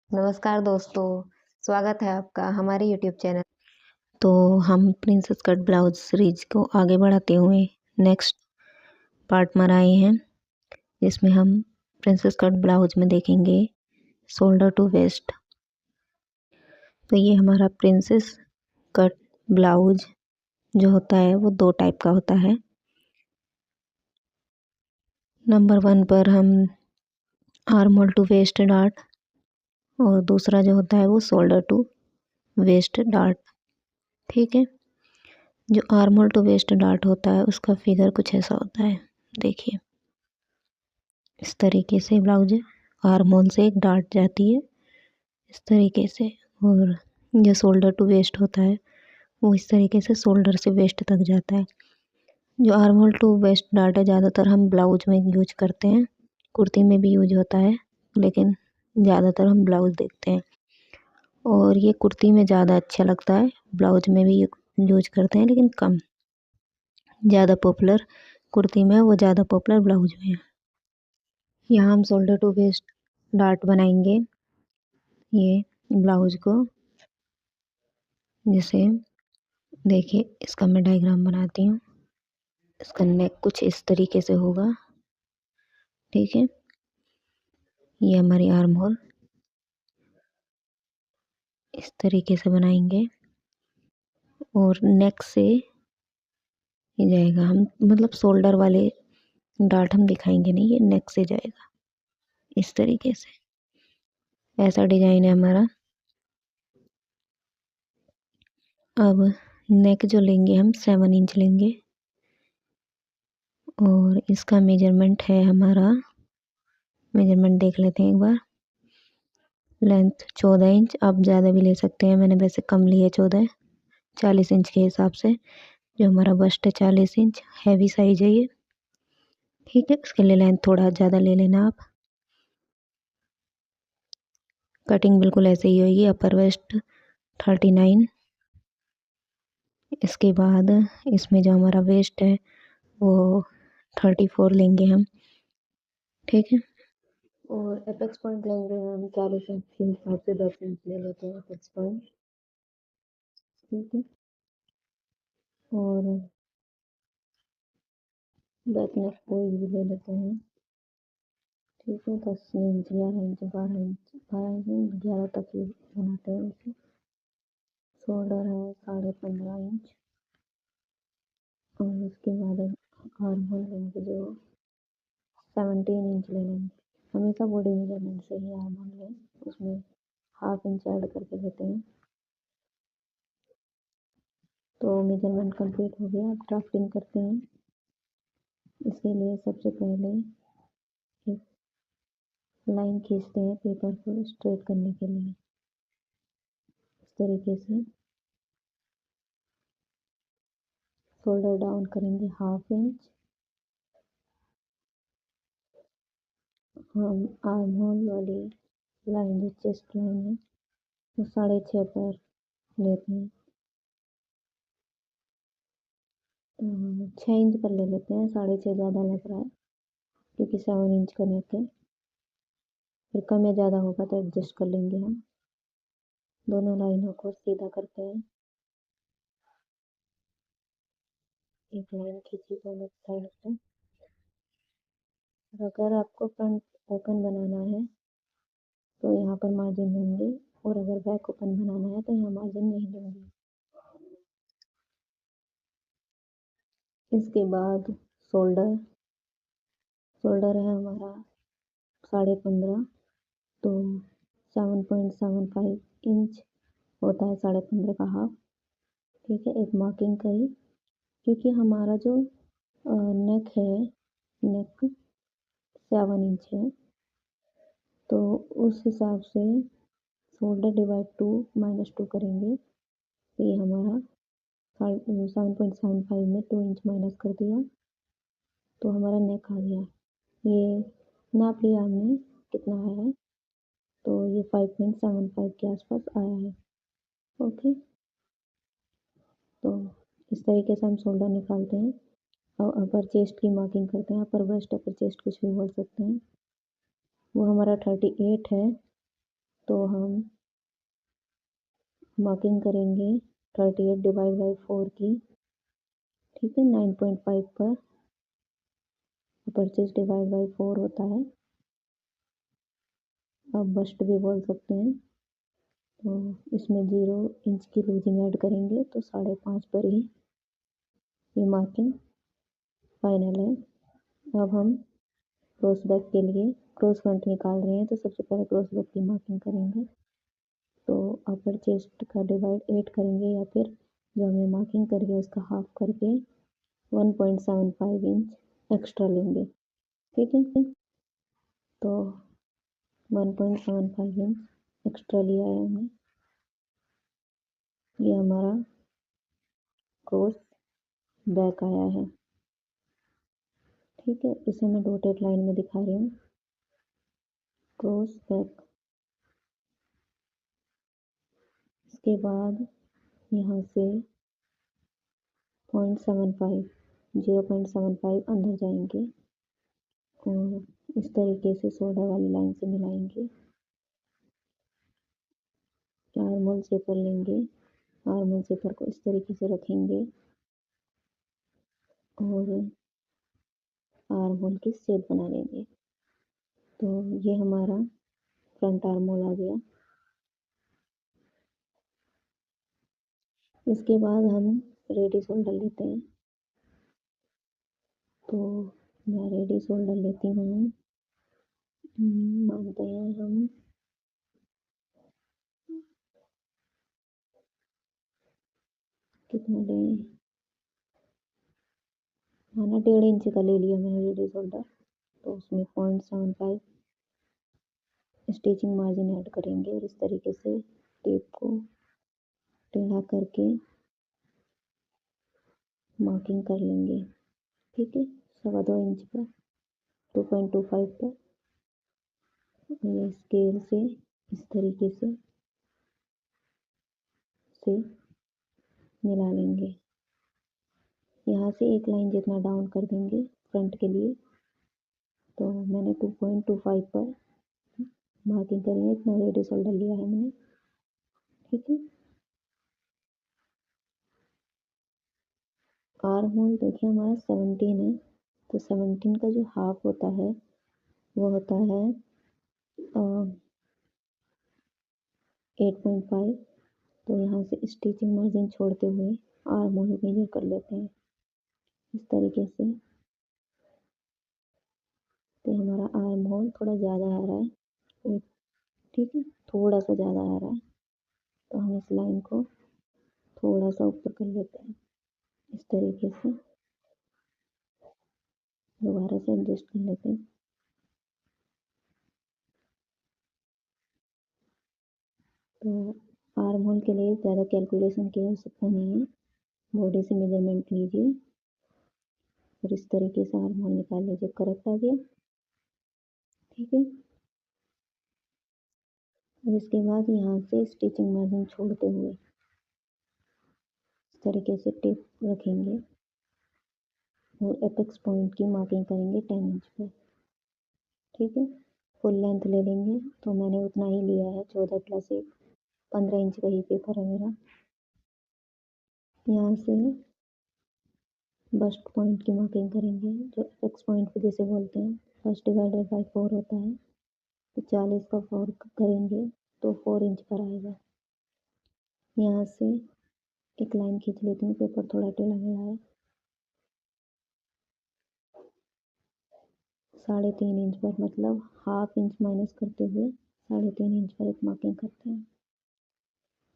नमस्कार दोस्तों, स्वागत है आपका हमारे यूट्यूब चैनल। तो हम प्रिंसेस कट ब्लाउज सीरीज को आगे बढ़ाते हुए नेक्स्ट पार्ट में आए हैं, जिसमें हम प्रिंसेस कट ब्लाउज में देखेंगे शोल्डर टू वेस्ट। तो ये हमारा प्रिंसेस कट ब्लाउज जो होता है वो दो टाइप का होता है। नंबर 1 पर हम armhole to waist dart और दूसरा जो होता है वो शोल्डर टू वेस्ट डार्ट। ठीक है, जो armhole to waist dart होता है उसका फिगर कुछ ऐसा होता है। देखिए, इस तरीके से ब्लाउज आर्म होल से एक डार्ट जाती है इस तरीके से, और जो शोल्डर टू वेस्ट होता है वो इस तरीके से शोल्डर से वेस्ट तक जाता है। जो armhole to waist dart है ज़्यादातर हम ब्लाउज में यूज करते हैं, कुर्ती में भी यूज होता है, लेकिन ज़्यादातर हम ब्लाउज देखते हैं और ये कुर्ती में ज़्यादा अच्छा लगता है। ब्लाउज में भी यूज करते हैं लेकिन कम, ज़्यादा पॉपुलर कुर्ती में है वो, ज़्यादा पॉपुलर ब्लाउज में है। यहाँ हम शोल्डर टू वेस्ट डार्ट बनाएंगे ये ब्लाउज को। जैसे देखिए, इसका मैं डायग्राम बनाती हूँ। इसका नेक कुछ इस तरीके से होगा। ठीक है, ये हमारी आर्म होल इस तरीके से बनाएंगे और नेक से ये जाएगा। हम मतलब शोल्डर वाले डार्ट हम दिखाएंगे नहीं, ये नेक से जाएगा इस तरीके से। ऐसा डिजाइन है हमारा। अब नेक जो लेंगे हम 7 इंच लेंगे और इसका मेजरमेंट है हमारा, मेजरमेंट देख लेते हैं एक बार। लेंथ 14 इंच, आप ज़्यादा भी ले सकते हैं, मैंने वैसे कम लिया 14, 40 इंच के हिसाब से। जो हमारा बस्ट है 40 इंच, हैवी साइज है ये। ठीक है, उसके लिए लेंथ थोड़ा ज़्यादा ले लेना आप। कटिंग बिल्कुल ऐसे ही होगी। अपर वेस्ट 39। इसके बाद इसमें जो हमारा वेस्ट है वो 34 लेंगे हम। ठीक है, और एपेक्स पॉइंट लेंगे हम 40 इंच के हिसाब से, 10 इंच ले लेते हैं एपेक्स पॉइंट। ठीक है, और बैक नेक कोई भी ले लेते हैं। ठीक है, 10 इंच, 11 इंच, 12 इंच, 12 इंच, 11 तक ही बनाते हैं इसे। शोल्डर है 15.5 इंच और उसके बाद आर्म होल लेंगे जो 17 इंच ले लेंगे। हमेशा बॉडी मेजरमेंट से ही आर्म होल लें, उसमें हाफ इंच ऐड करके लेते हैं। तो मेजरमेंट कंप्लीट हो गया, अब ड्राफ्टिंग करते हैं। इसके लिए सबसे पहले एक लाइन खींचते हैं पेपर को स्ट्रेट करने के लिए। इस तरीके से शोल्डर डाउन करेंगे हाफ इंच। हम आर्म होल वाली लाइन जो चेस्ट लाइन है वो 6.5 पर लेते हैं। 6 इंच पर ले लेते हैं, 6.5 ज़्यादा लग रहा है क्योंकि 7 इंच का नेक है। फिर कम या ज़्यादा होगा तो एडजस्ट कर लेंगे हम। दोनों लाइनों को सीधा करते हैं। एक लाइन खींची दोनों साइड से। अगर आपको फ्रंट ओपन बनाना है तो यहाँ पर मार्जिन लेंगे, और अगर बैक ओपन बनाना है तो यहाँ मार्जिन नहीं लेंगे। इसके बाद शोल्डर शोल्डर है हमारा 15.5, तो 7.75 इंच होता है, 15.5 का हाफ। ठीक है, एक मार्किंग करी, क्योंकि हमारा जो नेक है, नेक 7 इंच है, तो उस हिसाब से शोल्डर डिवाइड 2 - 2 करेंगे तो ये हमारा 7.75 में 2 इंच माइनस कर दिया तो हमारा नेक आ गया। ये नाप लिया हमने कितना आया है, तो ये 5.75 के आसपास आया है। ओके, तो इस तरीके से हम शोल्डर निकालते हैं और अपर चेस्ट की मार्किंग करते हैं। अपर वेस्ट, अपर चेस्ट कुछ भी बोल सकते हैं। वो हमारा 38 है तो हम मार्किंग करेंगे 38 डिवाइड बाई 4 की, ठीक है, 9.5 पर। परचेज डिवाइड बाई 4 होता है, आप बस्ट भी बोल सकते हैं। तो इसमें 0 इंच की लूजिंग ऐड करेंगे तो 5.5 पर ही ये मार्किंग फाइनल है। अब हम क्रॉस बैक के लिए क्रॉस फ्रंट निकाल रहे हैं, तो सबसे पहले क्रॉस बैक की मार्किंग करेंगे। तो अपर चेस्ट का डिवाइड 8 करेंगे, या फिर जो हमने मार्किंग करी है उसका हाफ करके 1.75 इंच एक्स्ट्रा लेंगे, ठीक है। तो 1.75 इंच एक्स्ट्रा लिया है हमने। ये हमारा क्रॉस बैक आया है, ठीक है। इसे मैं डॉटेड लाइन में दिखा रही हूँ, क्रॉस बैक। इसके बाद यहाँ से 0.75 अंदर जाएंगे और इस तरीके से शोल्डर वाली लाइन से मिलाएंगे। आर्मोल शेपर लेंगे, आर्मोल शेपर को इस तरीके से रखेंगे और आर्मोल की शेप बना लेंगे। तो ये हमारा फ्रंट आर्मोल आ गया। इसके बाद हम रेडी शोल्डर लेते हैं। तो मैं रेडी शोल्डर लेती हूँ, मानते हैं हम कितना लें, माना 1.5 इंच का ले लिया मैंने रेडी शोल्डर। तो उसमें 0.75 स्टिचिंग मार्जिन ऐड करेंगे और इस तरीके से टेप को टेढ़ा करके मार्किंग कर लेंगे, ठीक है, 2.25 इंच पर, 2.25 पर। ये स्केल से इस तरीके से मिला लेंगे। यहाँ से एक लाइन जितना डाउन कर देंगे फ्रंट के लिए। तो मैंने 2.25 पर मार्किंग करी है, इतना रेडी शोल्डर लिया है मैंने, ठीक है। आर्म होल देखिए हमारा 17 है, तो 17 का जो हाफ होता है वो होता है 8.5। तो यहाँ से स्टिचिंग मार्जिन छोड़ते हुए आर्म होल मेजर कर लेते हैं इस तरीके से। तो हमारा आर्म होल थोड़ा ज़्यादा आ रहा है, ठीक है, थोड़ा सा ज़्यादा आ रहा है। तो हम इस लाइन को थोड़ा सा ऊपर कर लेते हैं इस तरीके से, दोबारा से एडजस्ट कर लेते हैं। तो आर्म होल के लिए ज़्यादा कैलकुलेशन की आवश्यकता नहीं है, बॉडी से मेजरमेंट लीजिए और इस तरीके से आर्म होल निकाल लीजिए, करेक्ट आ गया, ठीक है। और इसके बाद यहाँ से स्टिचिंग मार्जिन छोड़ते हुए इस तरीके से टेप रखेंगे और एपेक्स पॉइंट की मार्किंग करेंगे 10 इंच पर, ठीक है। फुल लेंथ ले लेंगे, तो मैंने उतना ही लिया है, 14 + 1 15 इंच का ही पेपर है मेरा। यहाँ से बस्ट पॉइंट की मार्किंग करेंगे, जो एपेक्स पॉइंट को जैसे बोलते हैं, फर्स्ट डिवाइडेड बाई 4 होता है। तो 40 का 4 करेंगे तो 4 इंच पर आएगा। यहाँ से एक लाइन खींच लेती हूँ, पेपर थोड़ा टेढ़ा मेढ़ा है, 3.5 इंच पर, मतलब हाफ इंच माइनस करते हुए 3.5 इंच पर एक मार्किंग करते हैं।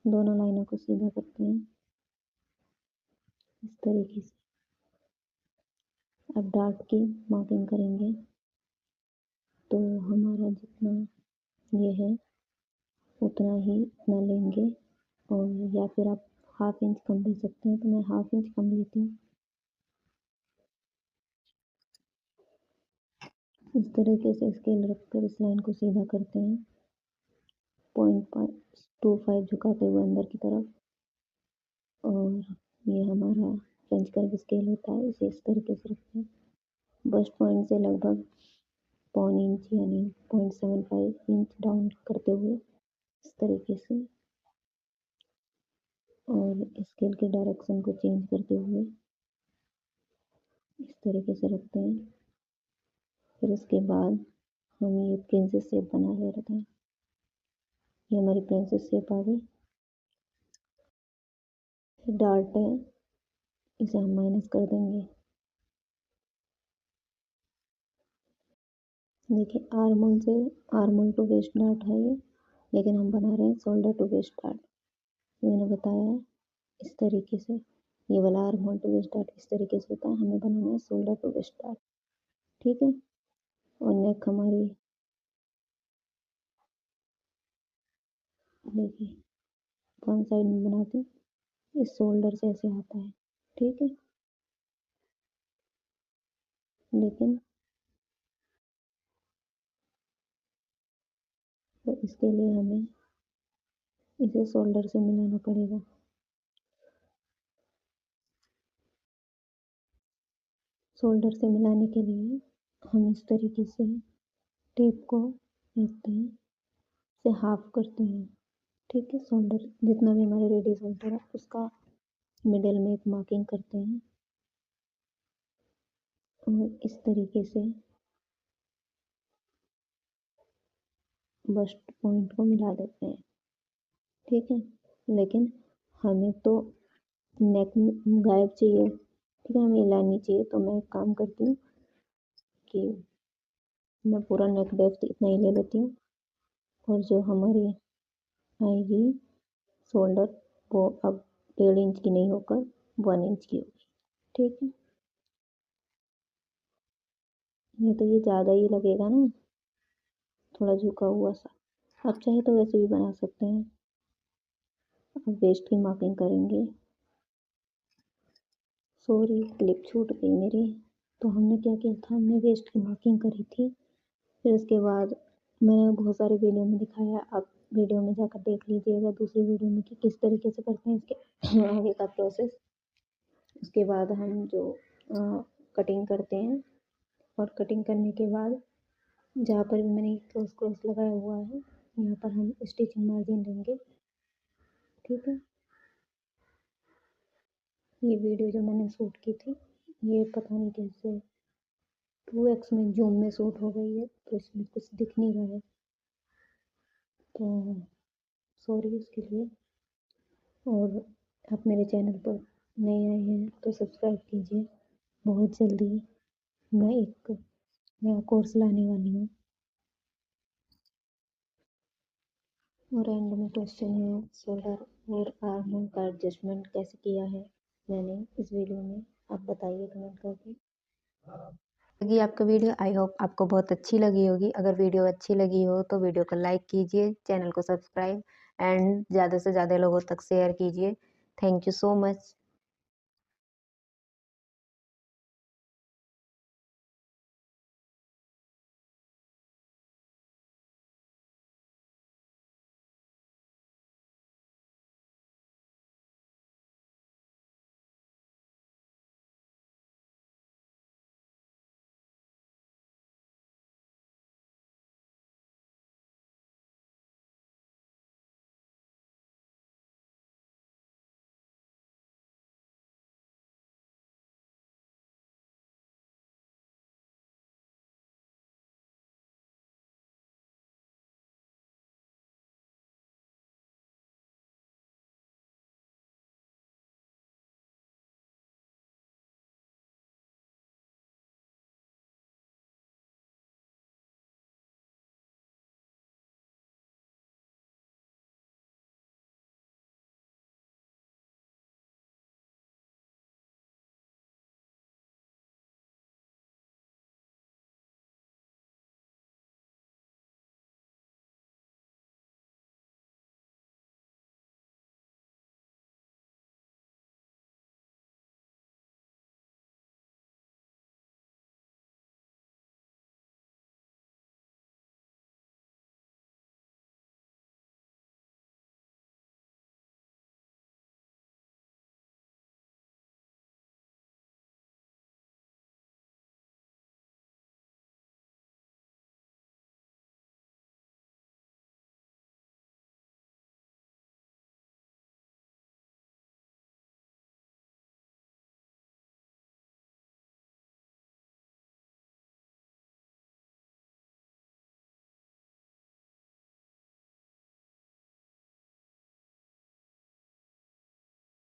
दोनों लाइनों को सीधा करते हैं इस तरीके से। अब डार्ट की मार्किंग करेंगे, तो हमारा जितना ये है उतना ही इतना लेंगे, और या फिर आप हाफ इंच कम ले सकते हैं, तो मैं हाफ इंच कम लेती हूँ। इस तरीके से स्केल रखकर इस लाइन को सीधा करते हैं, 0.25 झुकाते हुए अंदर की तरफ। और ये हमारा फ्रेंच कर्व स्केल होता है, इसे इस तरीके से रखते हैं, बस्ट पॉइंट से लगभग 0.25 इंच यानी 0.75 इंच डाउन करते हुए तरीके से, और स्केल के डायरेक्शन को चेंज करते हुए इस तरीके से रखते हैं। फिर उसके बाद हम ये प्रिंसेस शेप बना ले रखते हैं। ये हमारी प्रिंसेस शेप आ गई। डार्ट है, इसे हम माइनस कर देंगे। देखिए आर्मोल टू वेस्ट डार्ट है ये, लेकिन हम बना रहे हैं शोल्डर टू वेस्ट डार्ट। मैंने बताया है इस तरीके से, ये वाला आर्मोल टू वेस्ट डार्ट इस तरीके से होता है, हमें बनाना है शोल्डर टू वेस्ट डार्ट। ठीक है, और नेक हमारी देखिए वन साइड में बनाते हैं, इस शोल्डर से ऐसे आता है। ठीक है, लेकिन तो इसके लिए हमें इसे शोल्डर से मिलाना पड़ेगा। शोल्डर से मिलाने के लिए हम इस तरीके से टेप को रखते हैं, इसे हाफ करते हैं। ठीक है, शोल्डर जितना भी हमारे रेडी शोल्डर है उसका मिडिल में एक मार्किंग करते हैं और इस तरीके से बस्ट पॉइंट को मिला देते हैं। ठीक है, लेकिन हमें तो नेक गायब चाहिए। ठीक है, हमें लाइन नहीं चाहिए, तो मैं एक काम करती हूँ कि मैं पूरा नेक डेप्थ इतना ही ले लेती हूँ, और जो हमारी आएगी शोल्डर वो अब 1.5 इंच की नहीं होकर 1 इंच की होगी। ठीक है, नहीं तो ये ज़्यादा ही लगेगा ना, थोड़ा झुका हुआ सा। आप चाहे तो वैसे भी बना सकते हैं। अब वेस्ट की मार्किंग करेंगे। सॉरी, क्लिप छूट गई मेरी। तो हमने क्या किया था, हमने वेस्ट की मार्किंग करी थी। फिर उसके बाद मैंने बहुत सारे वीडियो में दिखाया, आप वीडियो में जाकर देख लीजिएगा दूसरी वीडियो में कि किस तरीके से करते हैं इसके आगे का प्रोसेस। उसके बाद हम जो कटिंग करते हैं, और कटिंग करने के बाद जहाँ पर भी मैंने क्रॉस क्रॉस लगाया हुआ है यहाँ पर हम स्टिचिंग मार्जिन लेंगे। ठीक है, ये वीडियो जो मैंने शूट की थी ये पता नहीं कैसे 2x में जूम में शूट हो गई है, तो इसमें कुछ दिख नहीं रहा है, तो सॉरी इसके लिए। और आप मेरे चैनल पर नए आए हैं तो सब्सक्राइब कीजिए। बहुत जल्दी मैं एक नया कोर्स लाने वाली हूँ। और एंड में क्वेश्चन है, शोल्डर और आर्म होल का एडजस्टमेंट कैसे किया है मैंने इस वीडियो में, आप बताइए कमेंट करके। लगी आपका वीडियो, आई होप आपको बहुत अच्छी लगी होगी। अगर वीडियो अच्छी लगी हो तो वीडियो को लाइक कीजिए, चैनल को सब्सक्राइब एंड ज़्यादा से ज़्यादा लोगों तक शेयर कीजिए। Thank you so much.